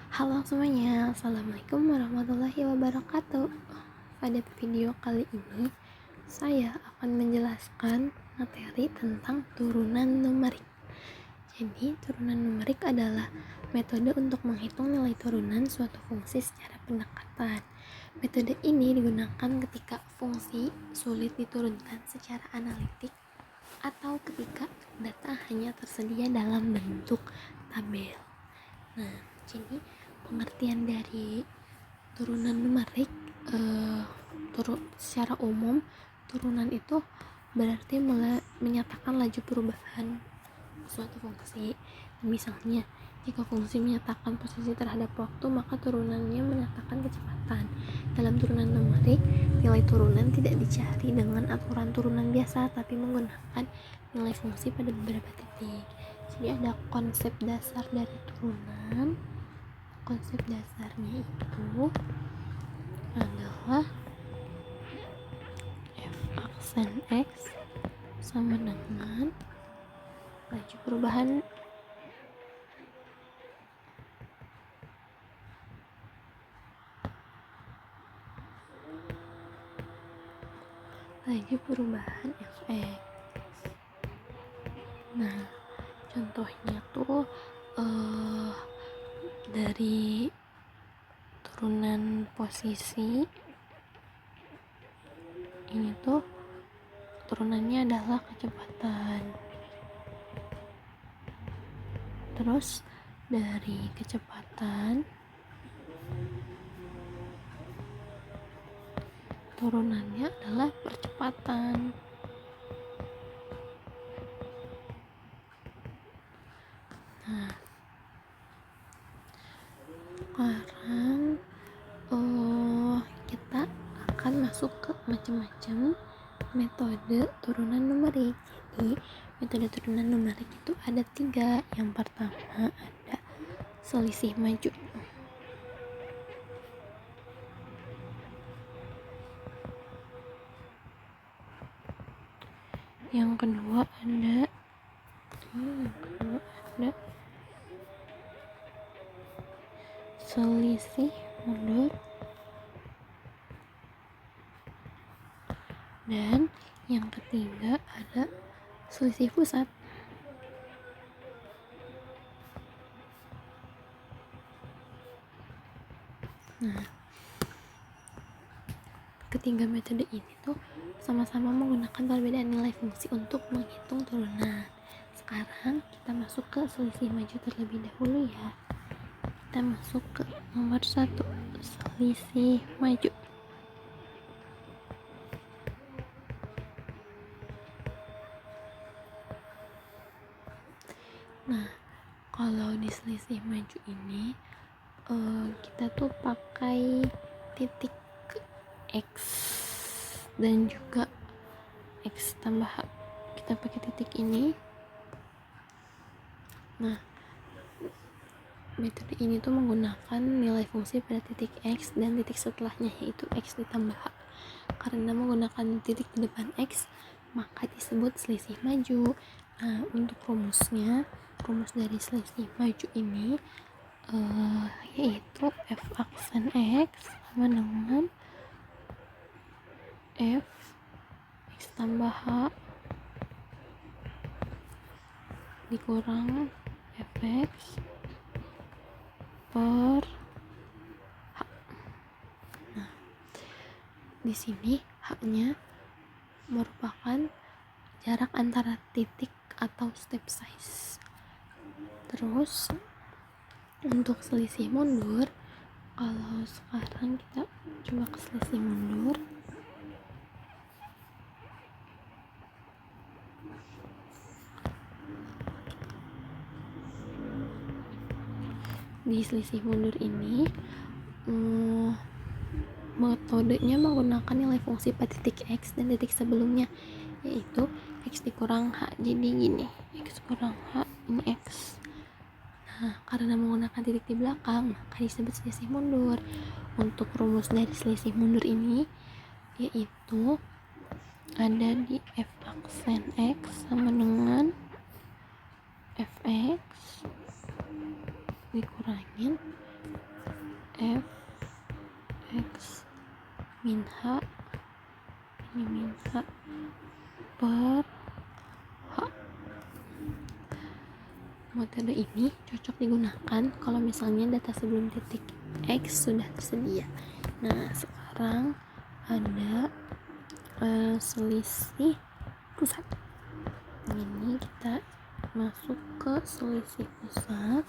Halo semuanya, Assalamualaikum warahmatullahi wabarakatuh. Pada video kali ini, saya akan menjelaskan materi tentang turunan numerik. Jadi, turunan numerik adalah metode untuk menghitung nilai turunan suatu fungsi secara pendekatan. Metode ini digunakan ketika fungsi sulit diturunkan secara analitik atau ketika data hanya tersedia dalam bentuk tabel. Nah, jadi pengertian dari turunan numerik secara umum, turunan itu berarti menyatakan laju perubahan suatu fungsi. Misalnya, jika fungsi menyatakan posisi terhadap waktu, maka turunannya menyatakan kecepatan. Dalam turunan numerik, nilai turunan tidak dicari dengan aturan turunan biasa, tapi menggunakan nilai fungsi pada beberapa titik. Jadi ada konsep dasar dari turunan. Konsep dasarnya itu adalah f aksen x sama dengan laju perubahan fx. Nah, contohnya tuh dari turunan posisi ini tuh turunannya adalah kecepatan. Terus dari kecepatan turunannya adalah percepatan. Nah, sekarang kita akan masuk ke macam-macam metode turunan numerik. Jadi metode turunan numerik itu ada 3. Yang pertama ada selisih maju. Yang kedua ada selisih mundur. Dan yang ketiga ada selisih pusat. Nah, ketiga metode ini tuh sama-sama menggunakan perbedaan nilai fungsi untuk menghitung turunan. Sekarang kita masuk ke selisih maju terlebih dahulu ya. Kita masuk ke nomor 1, selisih maju. Nah, kalau di selisih maju ini kita tuh pakai titik X dan juga X tambah H. Kita pakai titik ini. Nah, metode ini tuh menggunakan nilai fungsi pada titik X dan titik setelahnya, yaitu X ditambah H. Karena menggunakan titik di depan X, maka disebut selisih maju. Nah, untuk rumus dari selisih maju ini yaitu f aksen X sama dengan f X tambah H dikurang fx per H. Nah, di sini H-nya merupakan jarak antara titik atau step size. Terus untuk selisih mundur, kalau sekarang kita coba ke selisih mundur. Di selisih mundur ini metodenya menggunakan nilai fungsi pada titik X dan titik sebelumnya, yaitu X dikurang H. Jadi gini, X kurang H ini X. Nah, karena menggunakan titik di belakang, maka disebut selisih mundur. Untuk rumus dari selisih mundur ini yaitu ada di f aksen X sama dengan fx dikurangin f x min h, ini min h per h. Metode ini cocok digunakan kalau misalnya data sebelum titik x sudah tersedia. Nah, sekarang ada selisih pusat. Ini kita masuk ke selisih pusat.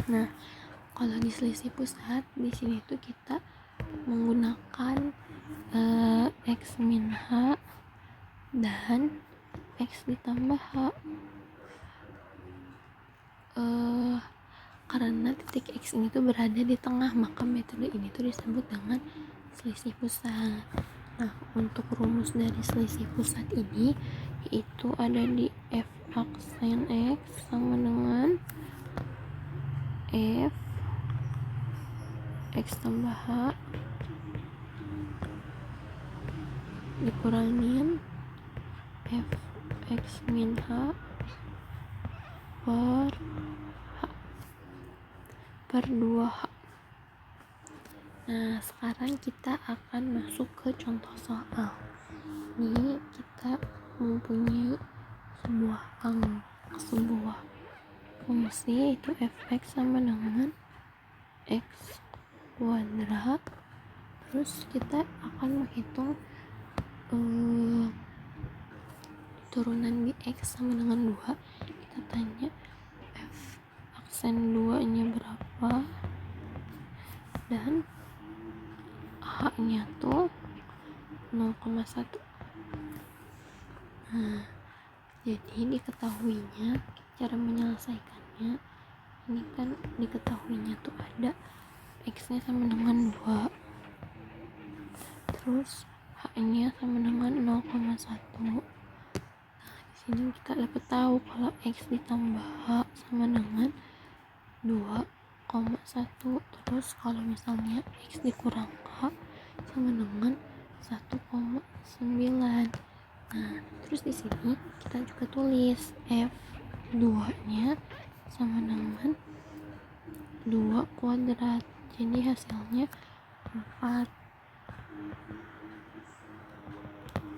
Nah, kalau di selisih pusat di sini tuh kita menggunakan x min h dan x ditambah h. Karena titik x ini tuh berada di tengah, maka metode ini tuh disebut dengan selisih pusat. Nah, untuk rumus dari selisih pusat ini yaitu ada di f aksen x sama dengan f x tambah h dikurangin f x min h per h per 2h. Nah, sekarang kita akan masuk ke contoh soal. Ini kita mempunyai sebuah fungsi yaitu fx sama dengan x kuadrat. Terus kita akan menghitung turunan di x sama dengan 2. Kita tanya f aksen 2 nya berapa dan h nya tuh 0,1. Nah, jadi diketahuinya cara menyelesaikannya ini kan diketahuinya tuh ada x nya sama dengan 2, terus h nya sama dengan 0,1. Di sini kita dapat tahu kalau x ditambah h sama dengan 2,1. Terus kalau misalnya x dikurang h sama dengan 1,9. Nah, terus di sini kita juga tulis f2 nya sama dengan 2 kuadrat. Jadi hasilnya 4.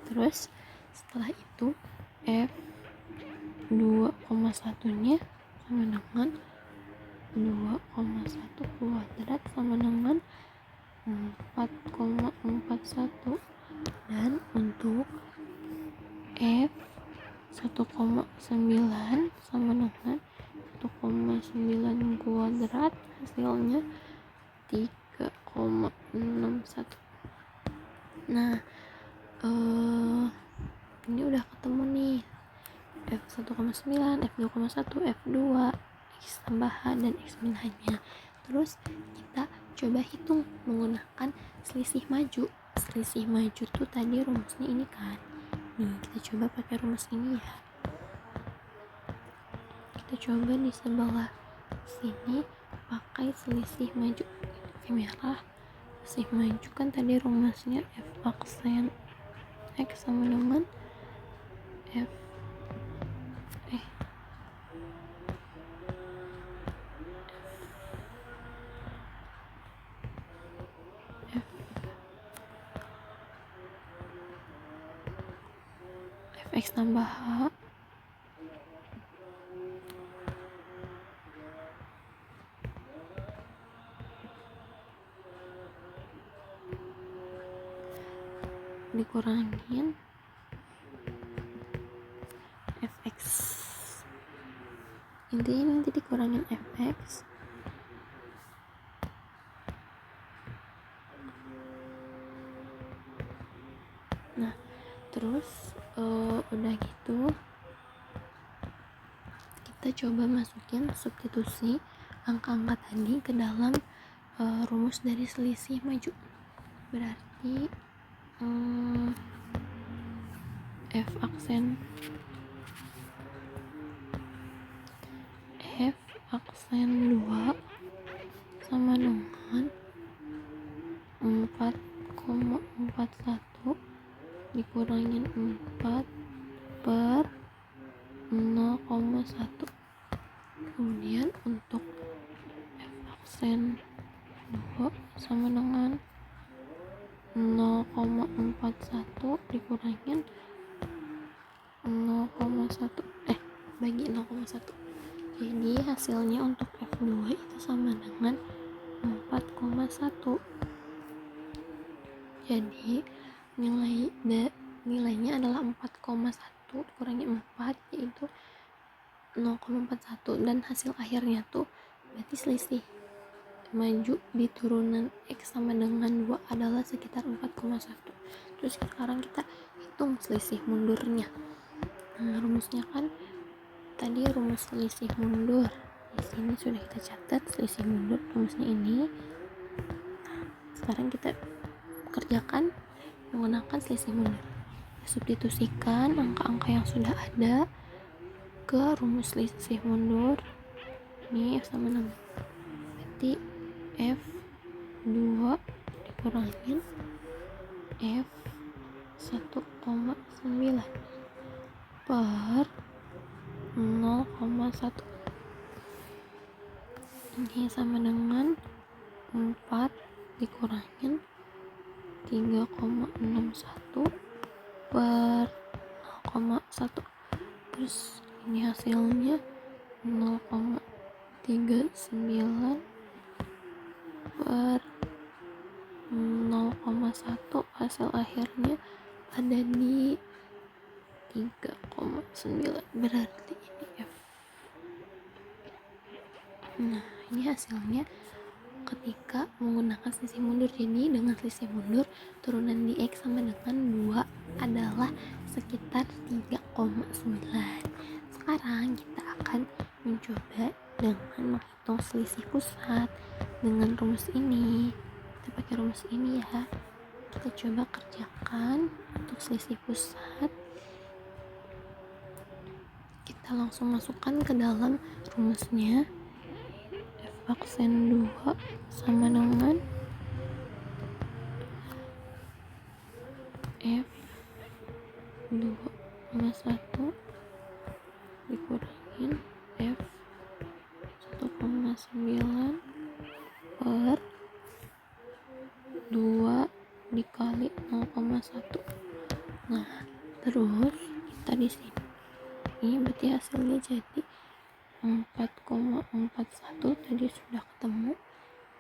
Terus setelah itu f 2,1 nya sama dengan 2,1 kuadrat sama dengan 4,41. Dan untuk f 1,9 sama dengan 1,9 kuadrat hasilnya 3,61. Nah, ini udah ketemu nih f 1,9, f 2,1, f2, x tambah h dan x min h nya. Terus kita coba hitung menggunakan selisih maju. Selisih maju tuh tadi rumusnya ini kan. Nih, kita coba pakai rumus ini ya. Kita coba di sebelah sini pakai selisih maju. Pakai merah. Selisih maju kan tadi rumusnya f aksen x sama dengan f x tambah h dikurangin fx. Intinya nanti dikurangin fx nah, terus udah gitu kita coba masukin substitusi angka-angka tadi ke dalam rumus dari selisih maju. Berarti f aksen F aksen 2 sama dengan 4,41 dikurangin 4 per 0,1. Kemudian untuk F aksen 2 sama dengan 0,41 dikurangin 0,1 bagi 0,1. Jadi hasilnya untuk F2 itu sama dengan 4,1. Jadi nilainya adalah 4,1 dikurangi 4 yaitu 0,41, dan hasil akhirnya tuh berarti selisih maju di turunan X sama dengan 2 adalah sekitar 4,1. Terus sekarang kita hitung selisih mundurnya. Rumusnya kan tadi rumus selisih mundur. Di sini sudah kita catat selisih mundur rumusnya ini. Sekarang kita kerjakan menggunakan selisih mundur. Substitusikan angka-angka yang sudah ada ke rumus selisih mundur. Ini F sama 6. Berarti F2 dikurangin F 1,9 per 0,1. Ini sama dengan 4 dikurangin 3,61 per 0,1. Terus ini hasilnya 0,39 per 0,1. hasil akhirnya ada di 3,9, berarti ini F. Nah, ini hasilnya ketika menggunakan selisih mundur. Jadi dengan selisih mundur turunan di X sama dengan 2 adalah sekitar 3,9. Sekarang kita akan mencoba dengan menghitung selisih pusat dengan rumus ini. Kita pakai rumus ini ya. Kita coba kerjakan untuk selisih pusat. Kita langsung masukkan ke dalam rumusnya. F aksen 2 sama dengan F 2,1 dikurangin F 1,9 per 2 dikali 0,1. Nah, terus kita di sini ini berarti hasilnya jadi 4,41 tadi sudah ketemu,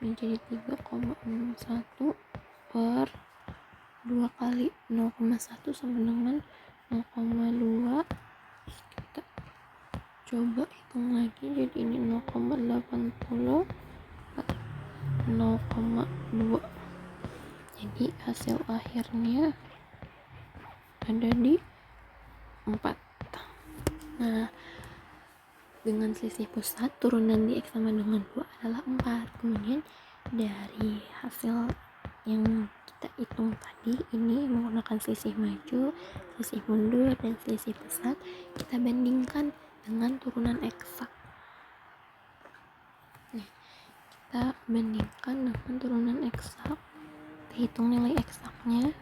menjadi 3,61 per 2 kali 0,1 sama dengan 0,2. Kita coba hitung lagi, jadi ini 0,80 per 0,2. Jadi hasil akhirnya ada di 4. Nah, dengan selisih pusat turunan di X sama dengan 2 adalah 4. Kemudian dari hasil yang kita hitung tadi ini menggunakan selisih maju, selisih mundur, dan selisih pusat, kita bandingkan dengan turunan eksak. Nih, kita bandingkan dengan turunan eksak. Kita hitung nilai eksaknya.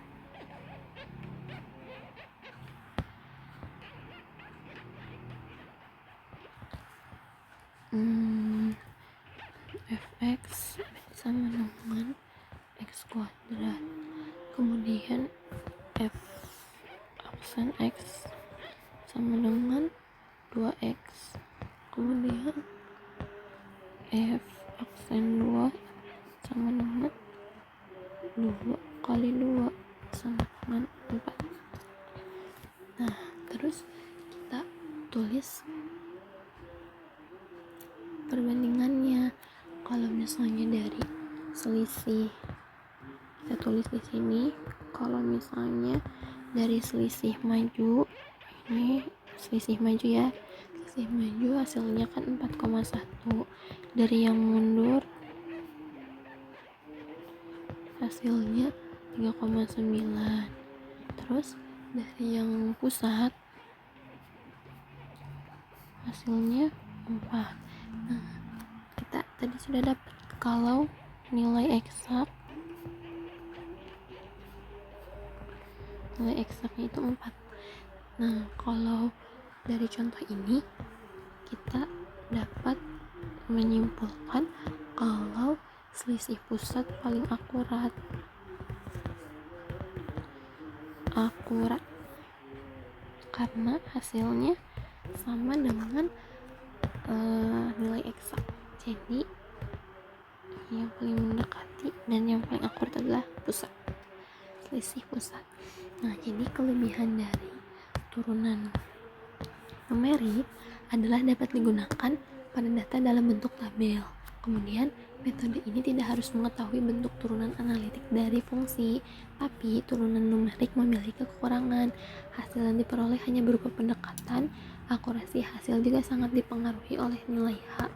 Fx sama dengan x kuadrat, kemudian f aksen x sama dengan 2x, kemudian f aksen 2 sama dengan 2 kali 2 sama dengan 4. Nah, terus kita tulis perbandingannya. Kalau misalnya dari selisih, kita tulis di sini. Kalau misalnya dari selisih maju, ini selisih maju ya, selisih maju hasilnya kan 4,1. Dari yang mundur hasilnya 3,9. Terus dari yang pusat hasilnya 4. Nah, kita tadi sudah dapat kalau nilai eksaknya itu 4. Nah, kalau dari contoh ini kita dapat menyimpulkan kalau selisih pusat paling akurat karena hasilnya sama dengan nilai eksak. Jadi yang paling mendekati dan yang paling akurat adalah selisih pusat. Nah, jadi kelebihan dari turunan numerik adalah dapat digunakan pada data dalam bentuk tabel. Kemudian, metode ini tidak harus mengetahui bentuk turunan analitik dari fungsi, tapi turunan numerik memiliki kekurangan. Hasil yang diperoleh hanya berupa pendekatan. Akurasi hasil juga sangat dipengaruhi oleh nilai H.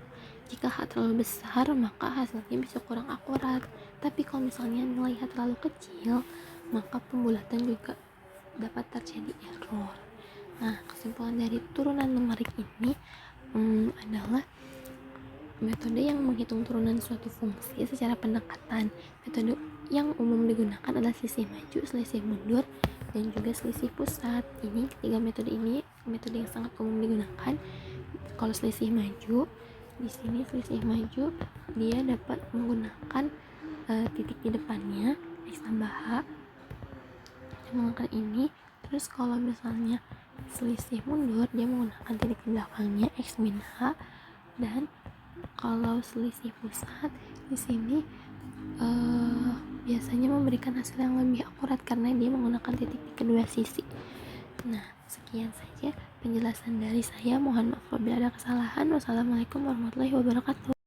Jika H terlalu besar, maka hasilnya bisa kurang akurat. Tapi kalau misalnya nilai H terlalu kecil, maka pembulatan juga dapat terjadi error. Nah, kesimpulan dari turunan numerik ini adalah metode yang menghitung turunan suatu fungsi secara pendekatan. Metode yang umum digunakan adalah selisih maju, selisih mundur, dan juga selisih pusat. Ini ketiga metode ini metode yang sangat umum digunakan. Kalau selisih maju, di sini selisih maju dia dapat menggunakan titik di depannya x tambah h menggunakan ini. Terus kalau misalnya selisih mundur, dia menggunakan titik di belakangnya x min h. Dan kalau selisih pusat di sini biasanya memberikan hasil yang lebih akurat karena dia menggunakan titik di kedua sisi. Nah, sekian saja penjelasan dari saya. Mohon maaf apabila ada kesalahan. Wassalamualaikum warahmatullahi wabarakatuh.